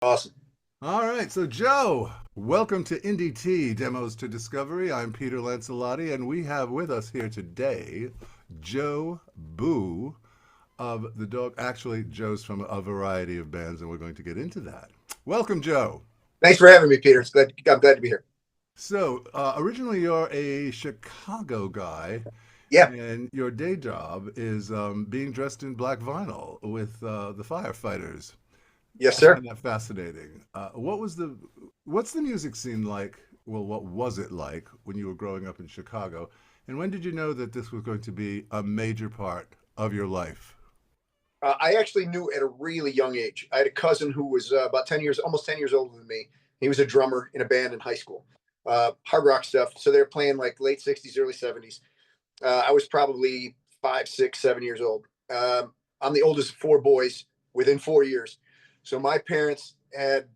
Awesome. All right, so Joe, welcome to Indie Tea Demos to Discovery. I'm Peter Lancelotti, and we have with us here today Joe Boo of the Dog. Actually, Joe's from a variety of bands, and we're going to get into that. Welcome, Joe. Thanks for having me, Peter. I'm glad to be here. So, originally, you're a Chicago guy, Yeah. and your day job is being dressed in black vinyl with the firefighters. Yes, I sir. find that fascinating. What's the music scene like? Well, what was it like when you were growing up in Chicago? And when did you know that this was going to be a major part of your life? I actually knew at a really young age. I had a cousin who was about 10 years, almost 10 years older than me. He was a drummer in a band in high school, hard rock stuff. So they were playing like late 60s, early 70s. I was probably 5, 6, 7 years old. I'm the oldest of four boys within 4 years. So my parents had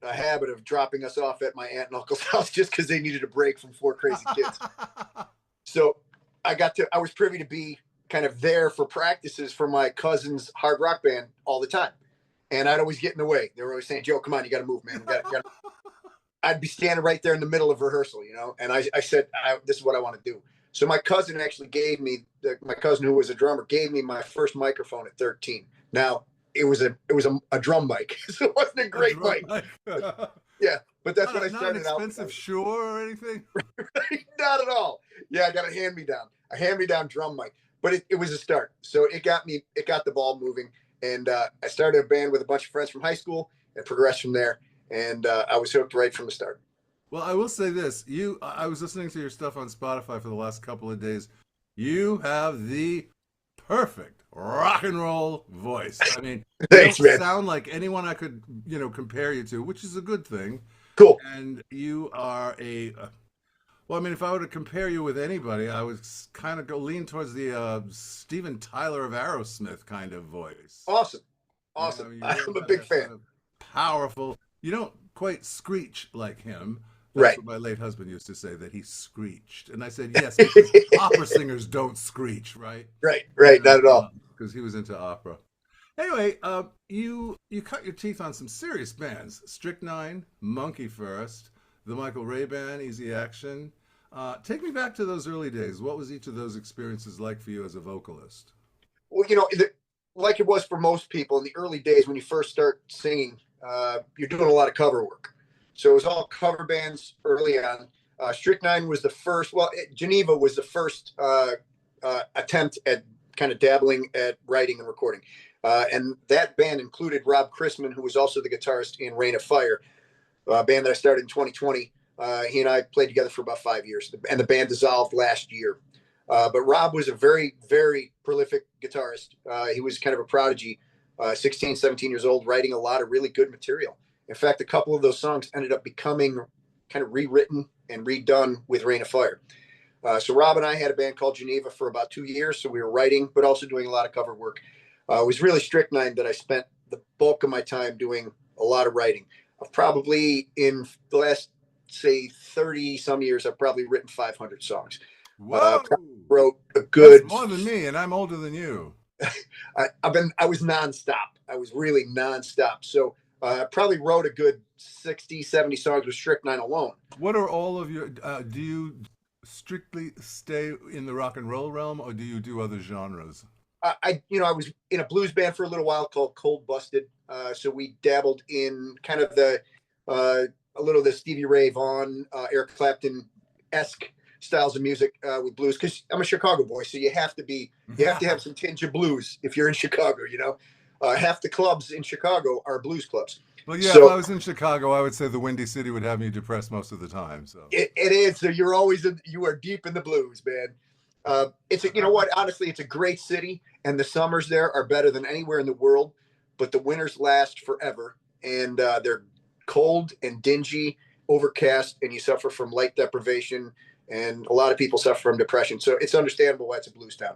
a habit of dropping us off at my aunt and uncle's house just because they needed a break from four crazy kids. So I was privy to be kind of there for practices for my cousin's hard rock band all the time. And I'd always get in the way. They were always saying, Joe, come on, you got to move, man. I'd be standing right there in the middle of rehearsal, and I said, this is what I want to do. So my cousin actually gave me, my cousin who was a drummer, gave me my first microphone at 13. Now, it was a drum mic, so it wasn't a A great drum mic. mic. Yeah, but that's what I Not an started out expensive Shure or anything. with. Not at all. Yeah, I got a hand me down drum mic, but it was a start. So it got the ball moving, and I started a band with a bunch of friends from high school and progressed from there. And I was hooked right from the start. Well, I will say this: I was listening to your stuff on Spotify for the last couple of days. You have the perfect rock and roll voice. I mean, you Thanks, don't man. sound like anyone I could, compare you to, which is a good thing. Cool. And you are well, I mean, if I were to compare you with anybody, I would kind of go lean towards the Steven Tyler of Aerosmith kind of voice. Awesome. You know, Awesome. you really I'm a have big that fan. kind of powerful. You don't quite screech like him. That's Right. what my late husband used to say, that he screeched. And I said, yes, because opera singers don't screech, right? Right. Right. Not at all. Because he was into opera. Anyway, you cut your teeth on some serious bands: Strychnine, Monkey First, the Michael Ray Band, Easy Action. Take me back to those early days. What was each of those experiences like for you as a vocalist? Well, like it was for most people in the early days when you first start singing, you're doing a lot of cover work. So it was all cover bands early on. Strychnine was the first. Well, Geneva was the first attempt at kind of dabbling at writing and recording. And that band included Rob Chrisman, who was also the guitarist in Rain of Fire, a band that I started in 2020. He and I played together for about 5 years, and the band dissolved last year. But Rob was a very, very prolific guitarist. He was kind of a prodigy, 16, 17 years old, writing a lot of really good material. In fact, a couple of those songs ended up becoming kind of rewritten and redone with Rain of Fire. So Rob and I had a band called Geneva for about 2 years. So we were writing, but also doing a lot of cover work. It was really Strychnine that I spent the bulk of my time doing a lot of writing. I've probably in the last, say, 30 some years, I've probably written 500 songs. Whoa, Wrote a that's good. more than me, and I'm older than you. I was nonstop. I was really nonstop. So I probably wrote a good 60, 70 songs with Strychnine alone. What are all of your? Do you strictly stay in the rock and roll realm, or do you do other genres? I was in a blues band for a little while called Cold Busted. So we dabbled in kind of uh, a little of the Stevie Ray Vaughan, Eric Clapton esque styles of music with blues because I'm a Chicago boy, so you have to have some tinge of blues if you're in Chicago. Half the clubs in Chicago are blues clubs. Well, yeah, if I So was in Chicago, I would say the Windy City would have me depressed most of the time. So, it is. So you are deep in the blues, man. You know what? Honestly, it's a great city, and the summers there are better than anywhere in the world. But the winters last forever, and they're cold and dingy, overcast, and you suffer from light deprivation. And a lot of people suffer from depression. So it's understandable why it's a blues town.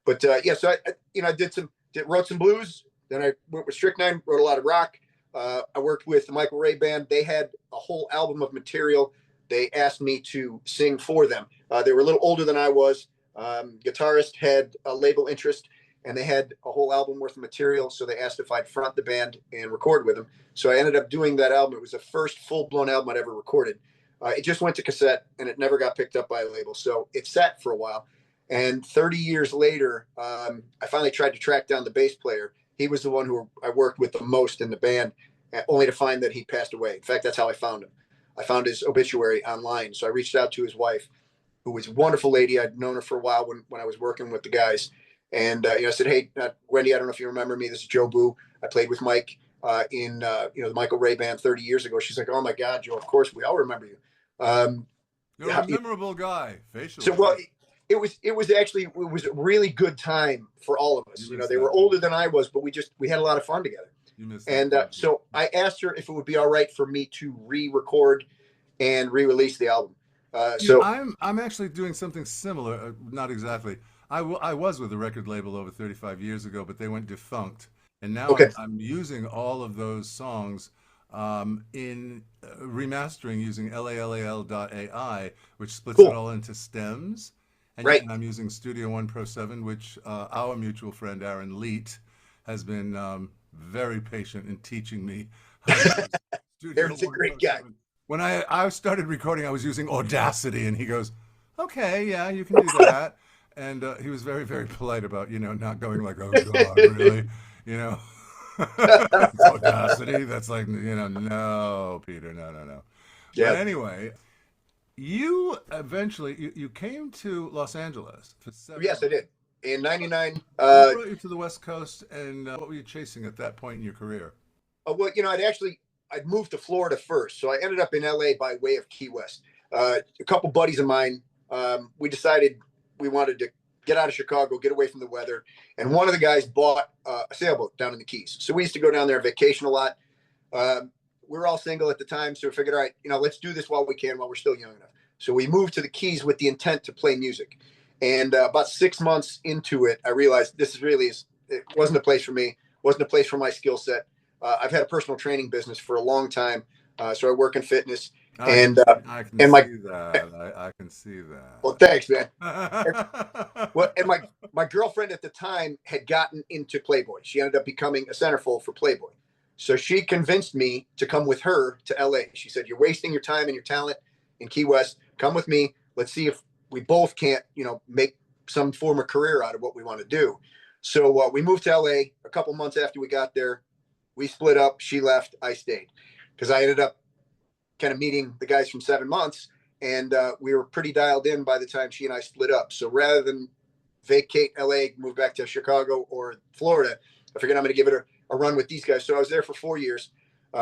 But yeah, so I wrote some blues. Then I went with Strychnine, wrote a lot of rock. I worked with the Michael Ray Band. They had a whole album of material. They asked me to sing for them. They were a little older than I was. Guitarist had a label interest, and they had a whole album worth of material. So they asked if I'd front the band and record with them. So I ended up doing that album. It was the first full-blown album I'd ever recorded. It just went to cassette, and it never got picked up by a label. So it sat for a while. And 30 years later, I finally tried to track down the bass player. He was the one who I worked with the most in the band, only to find that he passed away. In fact, that's how I found him. I found his obituary online. So I reached out to his wife, who was a wonderful lady. I'd known her for a while when I was working with the guys. And, I said, hey, Wendy, I don't know if you remember me. This is Joe Booe. I played with Mike in the Michael Ray band 30 years ago. She's like, oh, my God, Joe, of course, we all remember you. You're a memorable guy, facially. So, well, it was a really good time for all of us. They were older than I was, but we had a lot of fun together. And so I asked her if it would be all right for me to re-record and re-release the album. So I'm actually doing something similar. Not exactly. I was with a record label over 35 years ago, but they went defunct. And now okay. I'm using all of those songs in remastering using LALAL.ai, which splits Cool. it all into stems. And, Right. And I'm using Studio One Pro 7, which our mutual friend Aaron Leet has been very patient in teaching me how to use Studio Aaron's a One great Pro guy. 7. When I started recording, I was using Audacity, and he goes, okay, yeah, you can do that. And he was very, very polite about, not going like, oh, God, really? It's Audacity. That's like, no, Peter, no. Yeah. But anyway, you eventually, you came to Los Angeles for 7 Yes, I did. In 99. What brought you to the West Coast, and what were you chasing at that point in your career? Well, I'd moved to Florida first. So I ended up in LA by way of Key West. A couple buddies of mine, we decided we wanted to get out of Chicago, get away from the weather. And one of the guys bought a sailboat down in the Keys. So we used to go down there on vacation a lot. We were all single at the time. So we figured, all right, let's do this while we can, while we're still young enough. So we moved to the Keys with the intent to play music. And about 6 months into it, I realized it wasn't a place for me, wasn't a place for my skill set. I've had a personal training business for a long time. So I work in fitness. I can see that. I can see that. Well, thanks, man. And my girlfriend at the time had gotten into Playboy. She ended up becoming a centerfold for Playboy. So she convinced me to come with her to LA. She said, you're wasting your time and your talent in Key West. Come with me. Let's see if we both can't, make some form of career out of what we want to do. So we moved to LA a couple months after we got there. We split up. She left. I stayed because I ended up kind of meeting the guys from 7 months, and we were pretty dialed in by the time she and I split up. So rather than vacate LA, move back to Chicago or Florida, I figured I'm going to give it a run with these guys. So I was there for 4 years.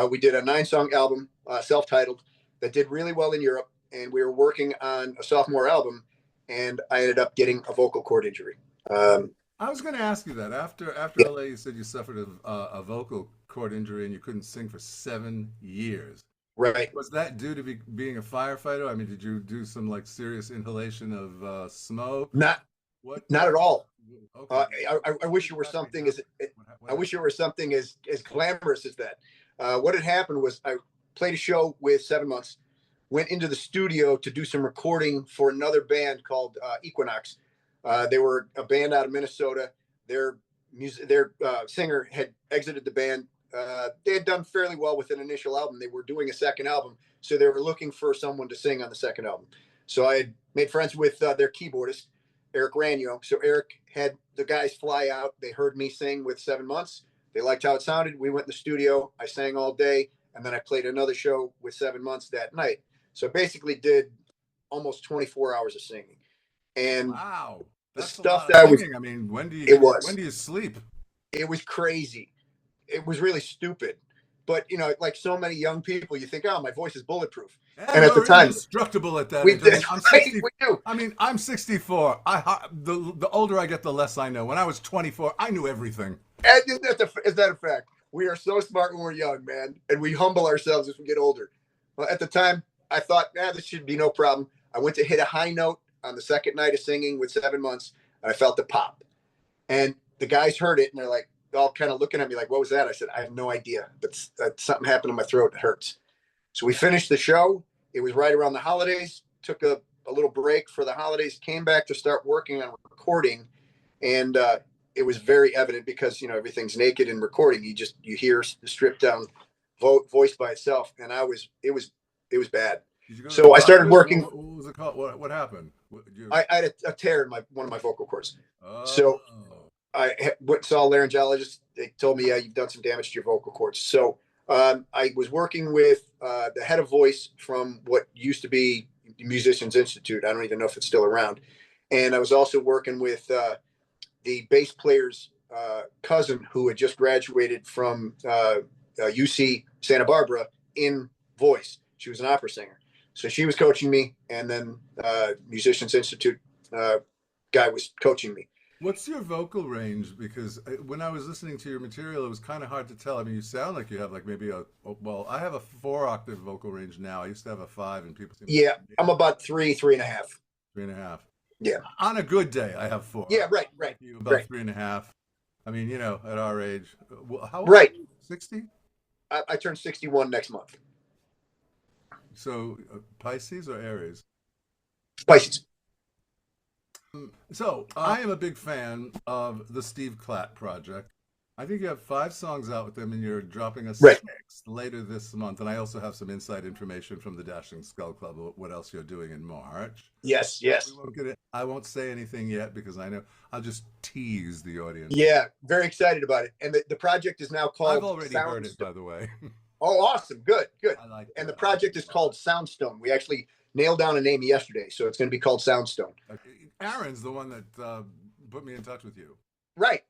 We did a 9-song album, self-titled, that did really well in Europe. And we were working on a sophomore album, and I ended up getting a vocal cord injury. I was going to ask you that. After yeah. LA, you said you suffered a vocal cord injury and you couldn't sing for 7 years. Right. Was that due to being a firefighter? I mean, did you do some serious inhalation of smoke? Not at all. Okay. I wish it were something as glamorous as that. What had happened was I played a show with 7 months, went into the studio to do some recording for another band called Equinox. They were a band out of Minnesota. Their singer had exited the band. They had done fairly well with an initial album. They were doing a second album, so they were looking for someone to sing on the second album. So I had made friends with their keyboardist, Eric Ranyo. So Eric had the guys fly out. They heard me sing with 7 months. They liked how it sounded. We went in the studio. I sang all day, and then I played another show with 7 months that night. So basically did almost 24 hours of singing. And wow, that's the stuff that I was. I mean, when do you sleep? It was crazy. It was really stupid. But, like so many young people, you think, oh, my voice is bulletproof. And at the time, indestructible at that age. I'm 64. The older I get, the less I know. When I was 24, I knew everything. Is that a fact? We are so smart when we're young, man. And we humble ourselves as we get older. Well, at the time, I thought, this should be no problem. I went to hit a high note on the second night of singing with 7 months, and I felt the pop. And the guys heard it, and they're like, all kind of looking at me like, what was that? I said, I have no idea, but something happened in my throat. It hurts. So we finished the show. It was right around the holidays, took a little break for the holidays, came back to start working on recording. And it was very evident because, you know, everything's naked in recording. You hear the stripped down voice by itself. And it was bad. Did you go to the So I started doctors? working. What was it called? What happened? I had a tear in one of my vocal cords. Oh, So went and saw a laryngologist. They told me, yeah, you've done some damage to your vocal cords. So I was working with the head of voice from what used to be Musicians Institute. I don't even know if it's still around. And I was also working with the bass player's cousin who had just graduated from UC Santa Barbara in voice. She was an opera singer. So she was coaching me, and then Musicians Institute guy was coaching me. what's your vocal range? Because when I was listening to your material, it was kind of hard to tell. I mean, you sound like you have like maybe well, I have a 4 octave vocal range now. I used to have a 5, and people seem Yeah, I'm about three and a half. 3.5. Yeah. On a good day, I have 4. Yeah, right. You about Right. 3.5. I mean, you know, at our age, how old are Right. you? 60? I turn 61 next month. So Pisces or Aries? Pisces. So I am a big fan of the Steve Klatt project. I think you have 5 songs out with them, and you're dropping a Right. 6th later this month. And I also have some inside information from the Dashing Skull Club about what else you're doing in March. Yes. We Yes. won't get it. I won't say anything yet because I know I'll just tease the audience. Yeah. Very excited about it. And the project is now called I've already heard it, by the way. Oh, awesome. Good. I like And the that. project is called Soundstone. We actually nailed down a name yesterday. So it's going to be called Soundstone. Aaron's the one that put me in touch with you. Right.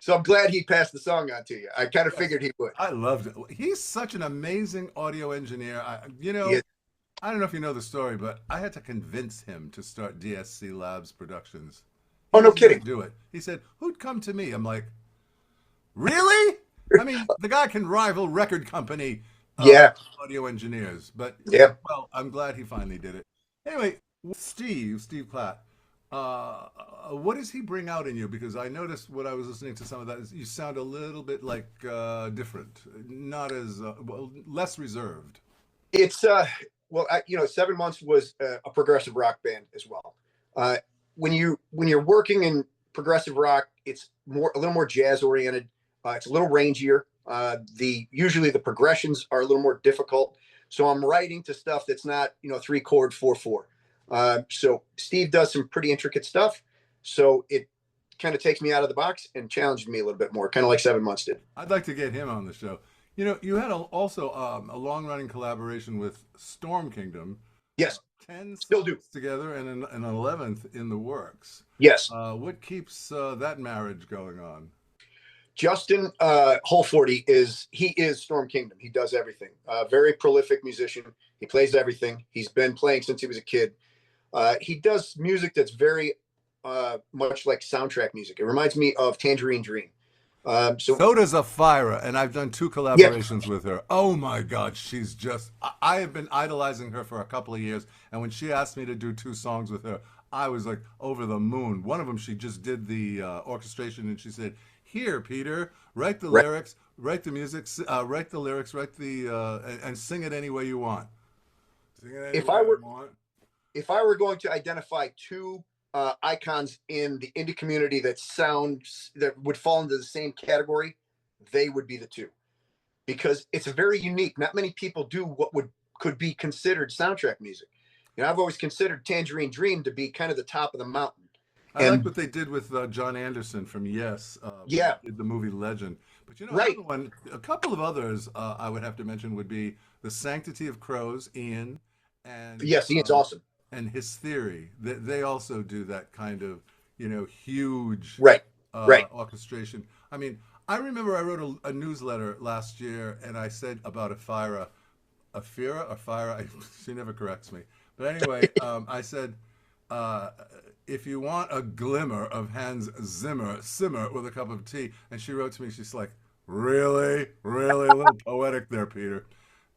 So I'm glad he passed the song on to you. I kind of figured he would. I loved it. He's such an amazing audio engineer. He is. I don't know if you know the story, but I had to convince him to start DSC Labs Productions. Oh, no He didn't kidding. do it. He said, "Who'd come to me?" I'm like, "Really?" I mean, the guy can rival record company Yeah. audio engineers. But Yeah. well, I'm glad he finally did it. Anyway, Steve Platt. What does he bring out in you? Because I noticed when I was listening to some of that, you sound a little bit like different, not as well, less reserved. It's well, 7 months was a progressive rock band as well. Uh, when you're working in progressive rock, it's a little more jazz oriented. It's a little rangier. Usually the progressions are a little more difficult. So I'm writing to stuff that's not 3 chord 4/4. So Steve does some pretty intricate stuff. So it kind of takes me out of the box and challenged me a little bit more, kind of like 7 months did. I'd like to get him on the show. You know, you had also a long-running collaboration with Storm Kingdom. Yes, 10 still do. songs together and an 11th in the works. Yes. What keeps that marriage going on? Justin Holforty is Storm Kingdom. He does everything. Very prolific musician. He plays everything. He's been playing since he was a kid. He does music that's very much like soundtrack music. It reminds me of Tangerine Dream. So does Afira, and I've done 2 collaborations with her. Oh my God, she's just, I have been idolizing her for a couple of years, and when she asked me to do 2 songs with her, I was like over the moon. One of them, she just did the orchestration, and she said, "Here, Peter, write the lyrics, write the music, write the lyrics, and sing it any way you want." Sing it any If way I you were want. if I were going to identify 2 icons in the indie community that would fall into the same category, they would be the 2, because it's very unique. Not many people do what could be considered soundtrack music. I've always considered Tangerine Dream to be kind of the top of the mountain. I like what they did with John Anderson from Yes. Yeah. Did the movie Legend. But Right. A couple of others I would have to mention would be The Sanctity of Crows, Ian, and Yes, Ian's awesome. And His Theory. They also do that kind of, huge Right. orchestration. I mean, I remember I wrote a newsletter last year, and I said about Afira, she never corrects me. But anyway, I said, if you want a glimmer of Hans Zimmer, simmer with a cup of tea. And she wrote to me, she's like, really? Really? A little poetic there, Peter.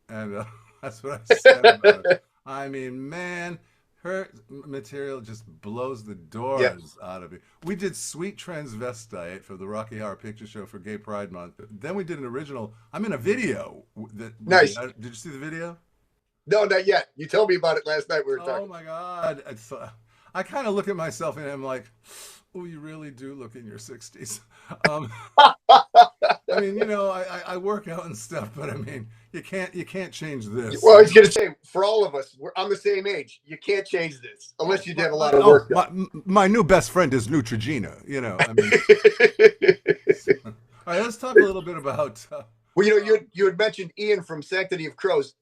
And that's what I said about it. I mean, man, her material just blows the doors out of me. We did Sweet Transvestite for the Rocky Horror Picture Show for Gay Pride Month. Then we did an original. I'm in a video. Nice. Did you see the video? No, not yet. You told me about it last night. We were talking. Oh my God. I kind of look at myself and I'm like, Oh, you really do look in your 60s. Um, I mean, I work out and stuff, but I mean, you can't change this. Well, I was going to say, for all of us, we're on the same age. You can't change this unless Oh, you have a lot of work my new best friend is Neutrogena. I mean, done. all right. Let's talk a little bit about. Well, you had mentioned Ian from Sanctity of Crows.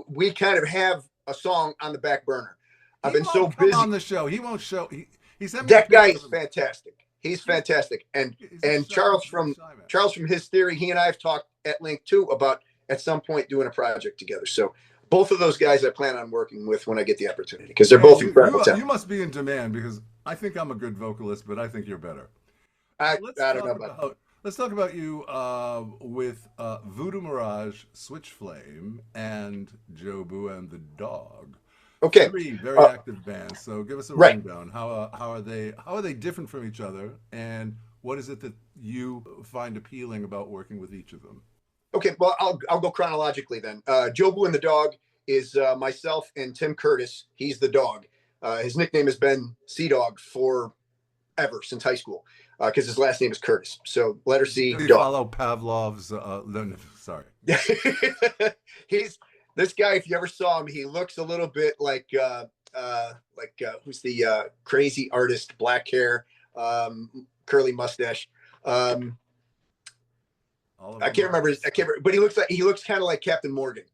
We kind of have a song on the back burner. I've He been so won't come busy. on the show. He won't show. He sent me a That guy picture is of him. fantastic. He's He's fantastic. And he's a and shy. He's a shy man. Charles from His Theory, he and I have talked at length too about at some point doing a project together. So both of those guys I plan on working with when I get the opportunity because they're Man, both you incredible you you talent. must be in demand because I think I'm a good vocalist, but I think you're better. I Let's I don't know talk about about let's talk about you with Voodoo Mirage, Switchflame, and Joe Boo and the Dog. okay. Three very Uh, active bands. So give us a right. rundown. How are they different from each other, and what is it that you find appealing about working with each of them? Okay, well, I'll go chronologically then. Joe Boo and the Dog is myself and Tim Curtis. He's the dog. His nickname has been Sea Dog forever since high school because his last name is Curtis. So letter C, Do you dog. follow Pavlov's? No, sorry. He's this guy. If you ever saw him, he looks a little bit who's the crazy artist, black hair, curly mustache. Um, I Oliver can't remember. I Marks. can't remember, but he looks kind of like Captain Morgan.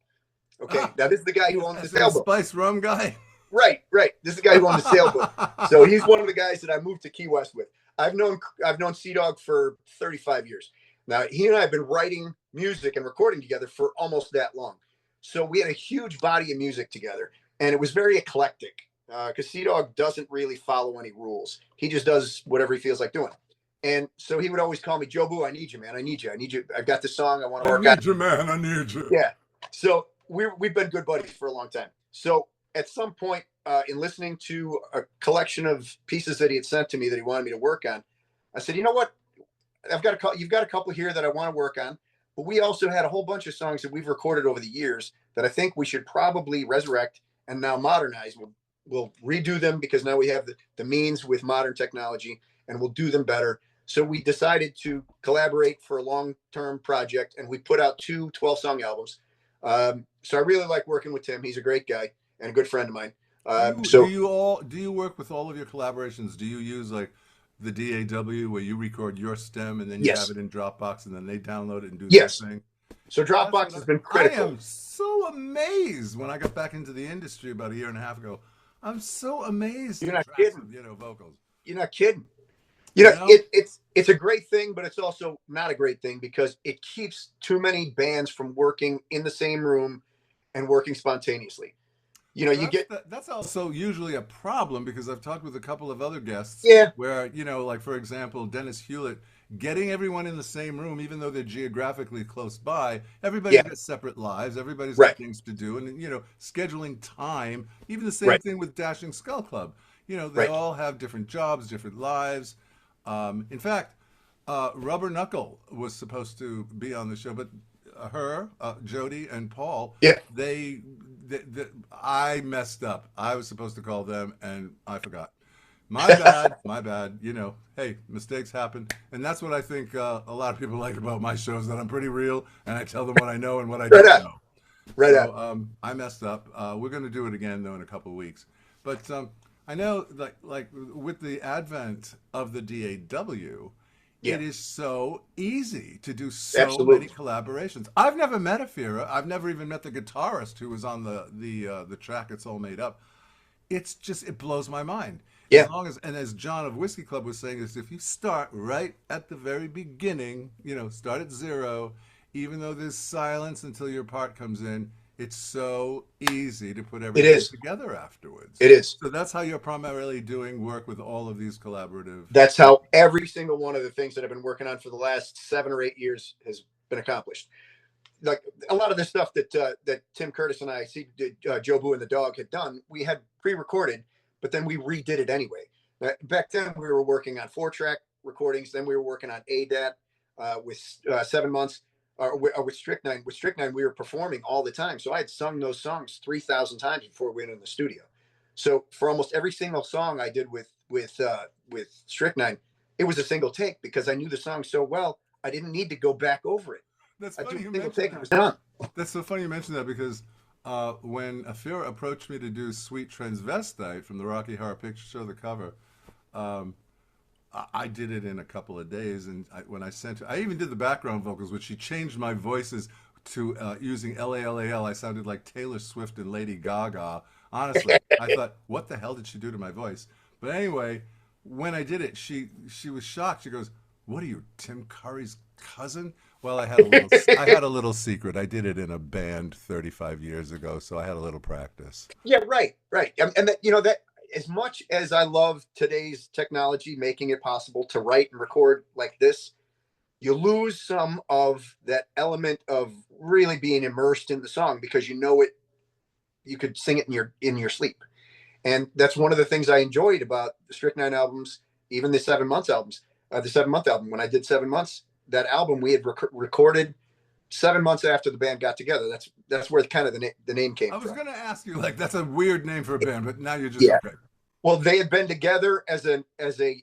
Okay, Ah, now this is the guy who owns the as in sailboat. Spice Rum guy. Right, right. This is the guy who owned the sailboat. So he's one of the guys that I moved to Key West with. I've known Sea Dog for 35 years. Now he and I have been writing music and recording together for almost that long. So we had a huge body of music together, and it was very eclectic because Sea Dog doesn't really follow any rules. He just does whatever he feels like doing. And so he would always call me, Joe Boo, I need you, man. I need you. I need you. I've got this song I want to I work on. need you, man. I need you. Yeah. So we've been good buddies for a long time. So at some point in listening to a collection of pieces that he had sent to me that he wanted me to work on, I said, you know what? You've got a couple here that I want to work on, but we also had a whole bunch of songs that we've recorded over the years that I think we should probably resurrect and now modernize. We'll redo them because now we have the means with modern technology and we'll do them better. So we decided to collaborate for a long-term project and we put out two 12-song albums. So I really like working with Tim. He's a great guy and a good friend of mine. Do you do So you all do you work with all of your collaborations? Do you use like the DAW where you record your stem and then you have yes, it in Dropbox and then they download it and do their yes. thing? So That's Dropbox what has been I critical. am so amazed when I got back into the industry about a year and a half ago. I'm so amazed You're at not tracks kidding. with vocals. You're not kidding. You know, It's a great thing, but it's also not a great thing because it keeps too many bands from working in the same room and working spontaneously. Well, You get that's also usually a problem because I've talked with a couple of other guests yeah, where, like for example, Dennis Hewlett, getting everyone in the same room, even though they're geographically close by, everybody's yeah, got separate lives, everybody's got right, things to do, and scheduling time. Even the same right, thing with Dashing Skull Club. They right. all have different jobs, different lives. In fact, Rubber Knuckle was supposed to be on the show, but Jody, and Paul, Yeah, I messed up. I was supposed to call them, and I forgot. My bad, my bad. Hey, mistakes happen, and that's what I think a lot of people like about my shows, that I'm pretty real, and I tell them what I know and what I right don't on, know. right on. So I messed up. We're going to do it again though in a couple of weeks. But I know, like with the advent of the DAW, Yeah, it is so easy to do so many absolutely. collaborations. I've never met Afira. I've never even met the guitarist who was on the track "It's All Made Up." It blows my mind. Yeah, As John of Whiskey Club was saying, is if you start right at the very beginning, start at zero, even though there's silence until your part comes in, it's so easy to put it everything is. together afterwards. It is. So that's how you're primarily doing work with all of these collaborative. That's how every single one of the things that I've been working on for the last 7 or 8 years has been accomplished. Like a lot of the stuff that Tim Curtis and I see Joe Boo and the Dog had done, we had pre-recorded, but then we redid it anyway. Back then, we were working on 4-track recordings. Then we were working on ADAT with 7 months. With Strychnine. With Strychnine, we were performing all the time. So I had sung those songs 3,000 times before we went in the studio. So for almost every single song I did with Strychnine, it was a single take because I knew the song so well. I didn't need to go back over it. That's I do funny a you single mentioned take and that. it was done. That's so funny you mentioned that because when Afira approached me to do Sweet Transvestite from the Rocky Horror Picture Show, the cover, um, I did it in a couple of days. And when I sent her, I even did the background vocals, which she changed my voices to using LALAL. I sounded like Taylor Swift and Lady Gaga. Honestly, I thought, what the hell did she do to my voice? But anyway, when I did it, she was shocked. She goes, "What are you, Tim Curry's cousin?" Well, I had a little secret. I did it in a band 35 years ago, so I had a little practice. Yeah, right. And that, that as much as I love today's technology making it possible to write and record like this, you lose some of that element of really being immersed in the song because you could sing it in your sleep. And that's one of the things I enjoyed about the Strychnine albums, even the 7 months albums, the 7 month album. When I did 7 months, that album we had recorded 7 months after the band got together. That's where kind of the name came I was from. going to ask you, like, that's a weird name for a band, but now you're just Yeah. okay. Well, they had been together as an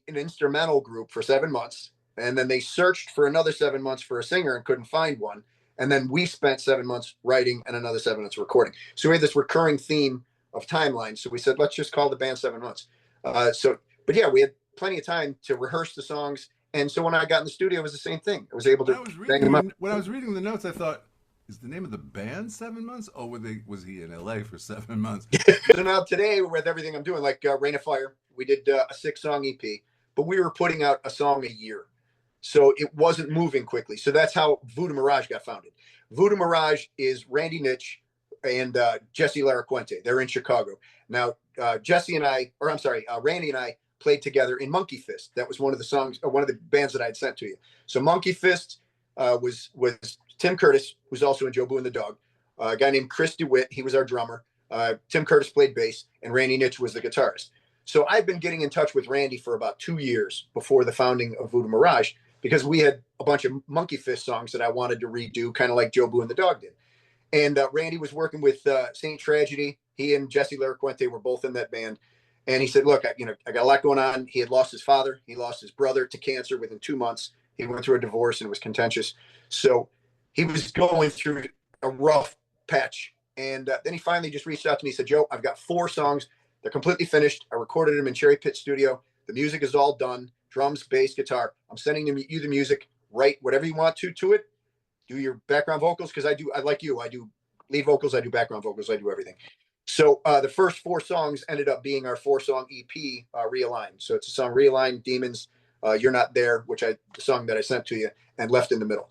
instrumental group for 7 months, and then they searched for another 7 months for a singer and couldn't find one. And then we spent 7 months writing and another 7 months recording. So we had this recurring theme of timeline. So we said, let's just call the band 7 months. But yeah, we had plenty of time to rehearse the songs. And so when I got in the studio, it was the same thing. I was able to bang them up. When I was reading the notes, I thought, is the name of the band 7 months? Oh, was he in LA for 7 months? So now today, with everything I'm doing, like Rain of Fire, we did a 6 song EP, but we were putting out a song a year. So it wasn't moving quickly. So that's how Voodoo Mirage got founded. Voodoo Mirage is Randy Nitch and Jesse Laraquente. They're in Chicago. Now, Randy and I played together in Monkey Fist. That was one of the songs, or one of the bands that I had sent to you. So Monkey Fist was Tim Curtis, who's also in Joe Boo and the Dog. A guy named Chris DeWitt, he was our drummer. Tim Curtis played bass, and Randy Nitch was the guitarist. So I've been getting in touch with Randy for about 2 years before the founding of Voodoo Mirage, because we had a bunch of Monkey Fist songs that I wanted to redo, kind of like Joe Boo and the Dog did. And Randy was working with Saint Tragedy. He and Jesse Laraquente were both in that band. And he said, look, I got a lot going on. He had lost his father. He lost his brother to cancer within 2 months. He went through a divorce and it was contentious. So he was going through a rough patch. And then he finally just reached out to me. He said, Joe, I've got 4 songs. They're completely finished. I recorded them in Cherry Pit Studio. The music is all done. Drums, bass, guitar. I'm sending you the music. Write whatever you want to it. Do your background vocals, because I like you. I do lead vocals. I do background vocals. I do everything. So the first 4 songs ended up being our 4-song EP, Realigned. So it's a song, Realigned, Demons, You're Not There, the song that I sent to you, and Left in the Middle.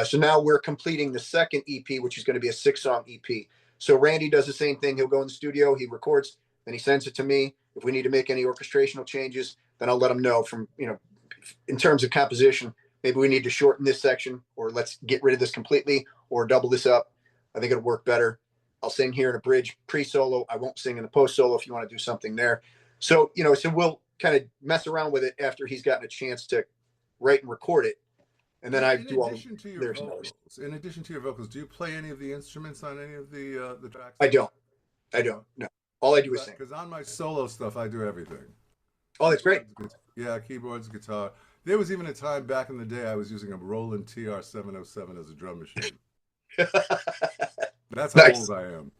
So now we're completing the second EP, which is going to be a 6-song EP. So Randy does the same thing. He'll go in the studio, he records, then he sends it to me. If we need to make any orchestrational changes, then I'll let him know in terms of composition, maybe we need to shorten this section, or let's get rid of this completely, or double this up. I think it'll work better. I'll sing here in a bridge pre-solo. I won't sing in the post-solo if you want to do something there. So, so we'll kind of mess around with it after he's gotten a chance to write and record it. And then I do all the lyrics and vocals. In addition to your vocals, do you play any of the instruments on any of the tracks? I don't. No. All I do is sing. Because on my solo stuff, I do everything. Oh, that's great. Yeah, keyboards, guitar. There was even a time back in the day I was using a Roland TR-707 as a drum machine. That's how old I am.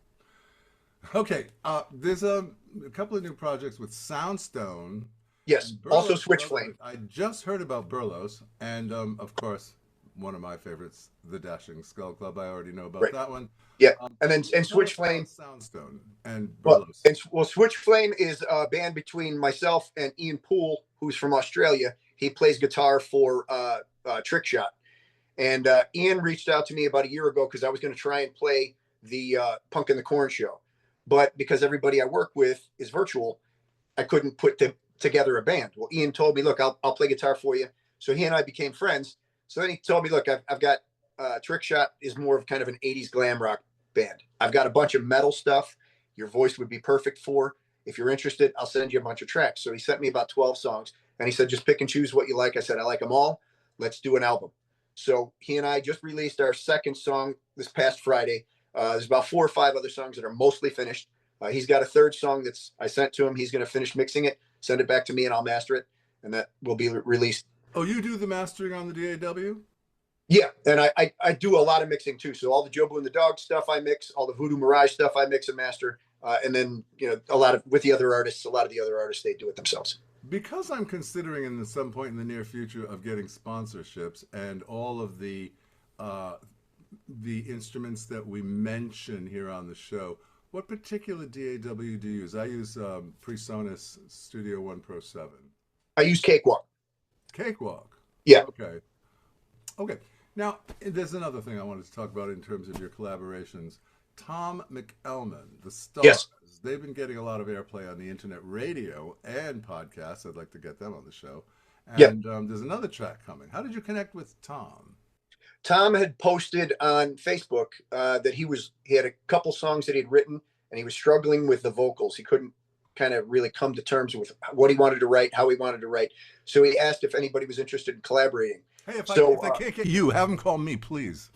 Okay, there's a couple of new projects with Soundstone. Yes, also Switch Flame. I just heard about Burlos, and of course, one of my favorites, the Dashing Skull Club. I already know about that one. Yeah, and Switch Flame, Soundstone, and Burlos. Switch Flame is a band between myself and Ian Poole, who's from Australia. He plays guitar for Trick Shot. And Ian reached out to me about a year ago because I was going to try and play the Punk in the Corn show. But because everybody I work with is virtual, I couldn't put together a band. Well, Ian told me, look, I'll play guitar for you. So he and I became friends. So then he told me, look, I've got Trick Shot is more of kind of an 80s glam rock band. I've got a bunch of metal stuff your voice would be perfect for. If you're interested, I'll send you a bunch of tracks. So he sent me about 12 songs. And he said, just pick and choose what you like. I said, I like them all. Let's do an album. So he and I just released our second song this past Friday. There's about 4 or 5 other songs that are mostly finished. He's got a third song I sent to him. He's going to finish mixing it, send it back to me, and I'll master it. and that will be released. Oh, you do the mastering on the DAW? Yeah, and I do a lot of mixing too. So all the Joe Boo and the Dog stuff I mix, all the Voodoo Mirage stuff I mix and master, and then a lot of with the other artists. A lot of the other artists they do it themselves. Because I'm considering in some point in the near future of getting sponsorships and all of the instruments that we mention here on the show, what particular DAW do you use? I use PreSonus Studio One Pro 7. I use Cakewalk. Cakewalk. Yeah. Okay. Okay. Now, there's another thing I wanted to talk about in terms of your collaborations. Tom McElman, the Stars. Yes. They've been getting a lot of airplay on the internet radio and podcasts. I'd like to get them on the show. And there's another track coming. How did you connect with Tom? Tom had posted on Facebook that he had a couple songs that he'd written, and he was struggling with the vocals. He couldn't kind of really come to terms with what he wanted to write, how he wanted to write. So he asked if anybody was interested in collaborating. Hey, if I can't get you, have him call me, please.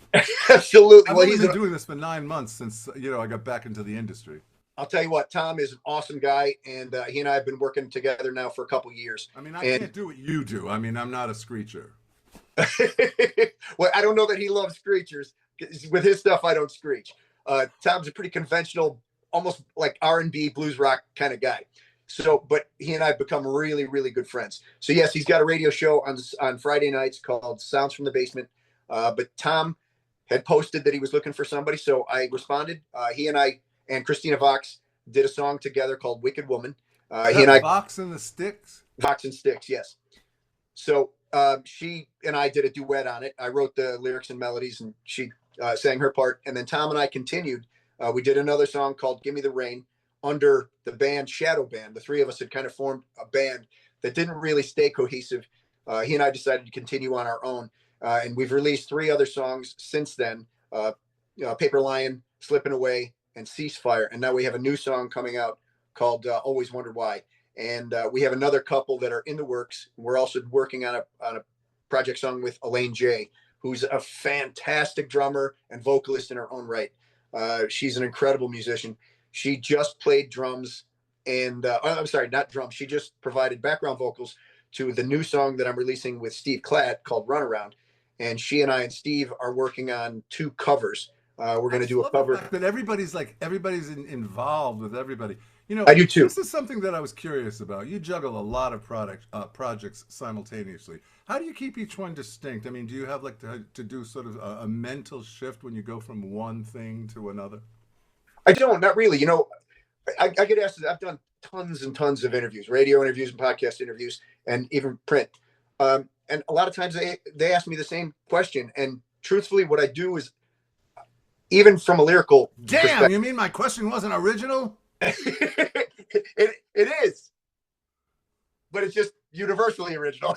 Absolutely. I've only been doing this for 9 months since I got back into the industry. I'll tell you what, Tom is an awesome guy, and he and I have been working together now for a couple years. I mean, I can't do what you do. I mean, I'm not a screecher. Well, I don't know that he loves screechers. With his stuff, I don't screech. Tom's a pretty conventional, almost like R&B blues rock kind of guy. So, but he and I have become really, really good friends. So yes, he's got a radio show on Friday nights called Sounds from the Basement. But Tom had posted that he was looking for somebody. So I responded. He and I and Christina Vox did a song together called Wicked Woman. He and I, Vox and the Sticks? Vox and Sticks, yes. So she and I did a duet on it. I wrote the lyrics and melodies, and she sang her part. And then Tom and I continued. We did another song called Give Me the Rain under the band Shadow Band. The three of us had kind of formed a band that didn't really stay cohesive. He and I decided to continue on our own. And we've released 3 other songs since then. Paper Lion, Slipping Away, and Ceasefire. And now we have a new song coming out called Always Wondered Why. And we have another couple that are in the works. We're also working on a project song with Elaine J, who's a fantastic drummer and vocalist in her own right. She's an incredible musician. She just played drums and I'm sorry, not drums. She just provided background vocals to the new song that I'm releasing with Steve Klatt called Runaround. And she and I and Steve are working on 2 covers. We're going to do a cover. But everybody's involved with everybody. I do too. This is something that I was curious about. You juggle a lot of projects simultaneously. How do you keep each one distinct? I mean, do you have to do sort of a mental shift when you go from one thing to another? I don't, not really. I get asked. I've done tons and tons of interviews, radio interviews and podcast interviews, and even print. And a lot of times they ask me the same question. And truthfully, what I do is, even from a lyrical perspective, you mean my question wasn't original? it is, but it's just universally original.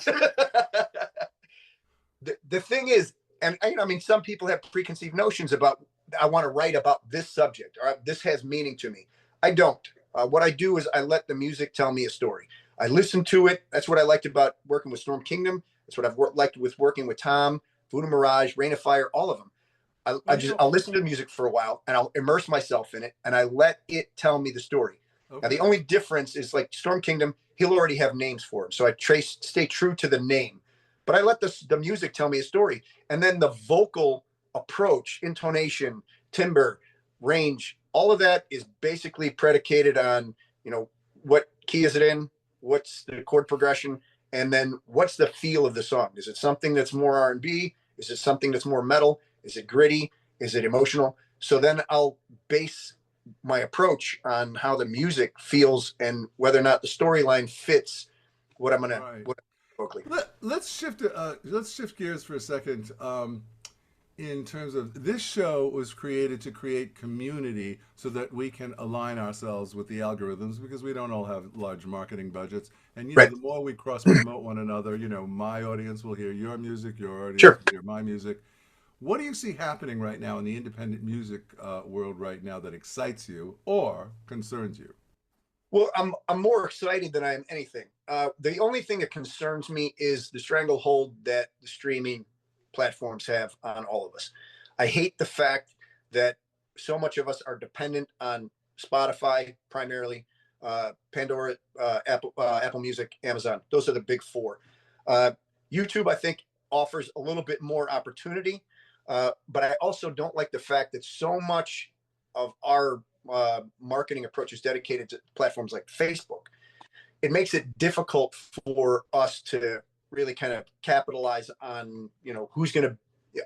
The thing is, and I mean, some people have preconceived notions about, I want to write about this subject, or this has meaning to me. I don't. What I do is I let the music tell me a story. I listen to it. That's what I liked about working with Storm Kingdom. That's what I've liked with working with Tom, Voodoo Mirage, Rain of Fire, all of them. I'll listen to the music for a while and I'll immerse myself in it and I let it tell me the story. Okay. Now, the only difference is like Storm Kingdom, he'll already have names for him. So I stay true to the name, but I let the music tell me a story. And then the vocal approach, intonation, timbre, range, all of that is basically predicated on, what key is it in? What's the chord progression? And then what's the feel of the song? Is it something that's more R&B? Is it something that's more metal? Is it gritty? Is it emotional? So then I'll base my approach on how the music feels and whether or not the storyline fits what I'm going to vocally. Let's shift gears for a second. In terms of this show was created to create community so that we can align ourselves with the algorithms because we don't all have large marketing budgets. And the more we cross promote one another, my audience will hear your music, your audience will hear my music. What do you see happening right now in the independent music world right now that excites you or concerns you? Well, I'm more excited than I am anything. The only thing that concerns me is the stranglehold that the streaming platforms have on all of us. I hate the fact that so much of us are dependent on Spotify primarily. Pandora, Apple Music, Amazon. Those are the big four. YouTube, I think, offers a little bit more opportunity, but I also don't like the fact that so much of our marketing approach is dedicated to platforms like Facebook. It makes it difficult for us to really kind of capitalize on, who's going to.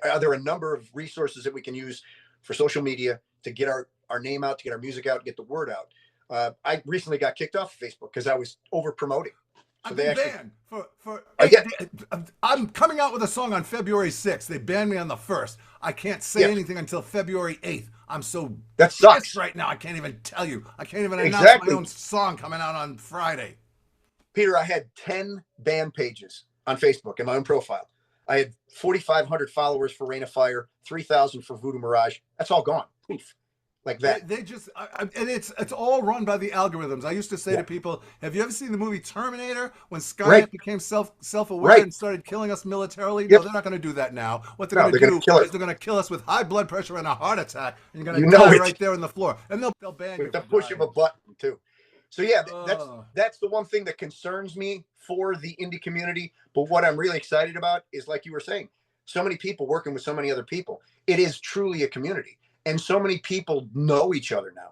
Are there a number of resources that we can use for social media to get our name out, to get our music out, get the word out? I recently got kicked off of Facebook because I was over promoting. So I've been banned for I'm coming out with a song on February 6th. They banned me on the 1st. I can't say anything until February 8th. I'm so that sucks right now. I can't even tell you. I can't even announce my own song coming out on Friday. Peter, I had 10 band pages on Facebook in my own profile. I had 4,500 followers for Rain of Fire, 3,000 for Voodoo Mirage. That's all gone. Poof. Like that. They just, and it's all run by the algorithms. I used to say to people, have you ever seen the movie Terminator when Skynet became self-aware and started killing us militarily? No, they're not going to do that now. What they're going to do is they're going to kill us with high blood pressure and a heart attack, and you're going to die right there on the floor. And they'll ban you. With the push of a button, too. So yeah, that's the one thing that concerns me for the indie community. But what I'm really excited about is, like you were saying, so many people working with so many other people. It is truly a community, and so many people know each other now.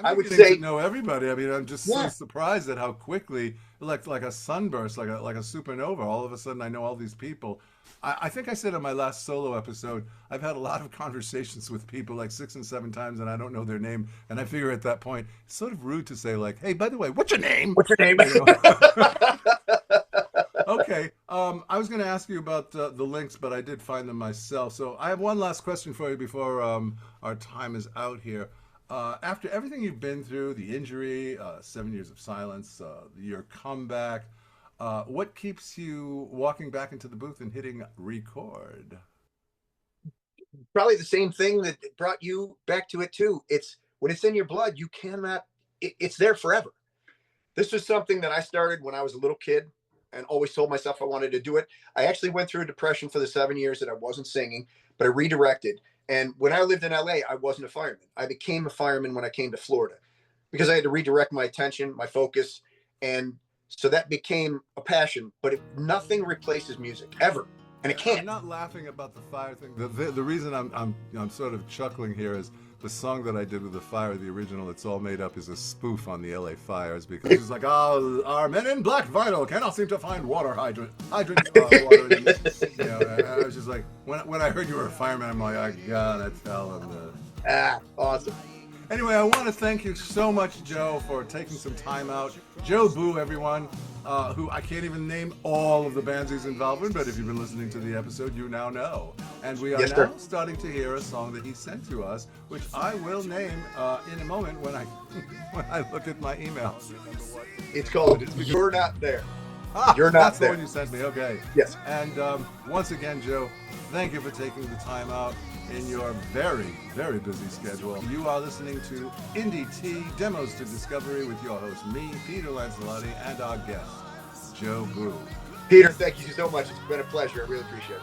I would say know everybody. I mean, I'm just so surprised at how quickly, like a sunburst, like a supernova. All of a sudden, I know all these people. I think I said on my last solo episode, I've had a lot of conversations with people like 6 and 7 times, and I don't know their name. And I figure at that point, it's sort of rude to say like, "Hey, by the way, what's your name?" What's your name? Okay. I was going to ask you about the links, but I did find them myself. So I have one last question for you before our time is out here. After everything you've been through, the injury, 7 years of silence, your comeback, what keeps you walking back into the booth and hitting record? Probably the same thing that brought you back to it too. It's when it's in your blood, you cannot, it's there forever. This was something that I started when I was a little kid and always told myself I wanted to do it. I actually went through a depression for the 7 years that I wasn't singing, but I redirected. And when I lived in LA, I wasn't a fireman. I became a fireman when I came to Florida because I had to redirect my attention, my focus. And so that became a passion, but nothing replaces music ever. And it can't. I'm not laughing about the fire thing. The reason I'm sort of chuckling here is the song that I did with the fire, the original, It's All Made Up, is a spoof on the LA fires because it's like, oh, our men in black vinyl cannot seem to find water hydrant water. And I was just like, when I heard you were a fireman, I'm like, I gotta tell him that. Awesome. Anyway, I want to thank you so much, Joe, for taking some time out. Joe Booe, everyone, who I can't even name all of the bands he's involved in, but if you've been listening to the episode, you now know. And we are now starting to hear a song that he sent to us, which I will name in a moment when I look at my email. It's called You're Not There. You're Not That's There. That's the one you sent me, okay. Yes. And once again, Joe, thank you for taking the time out in your very, very busy schedule. You are listening to Indie T Demos to Discovery with your host, me, Peter Lancelotti, and our guest, Joe Booe. Peter, thank you so much. It's been a pleasure. I really appreciate it.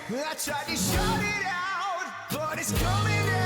I tried to shut it out, but it's coming out.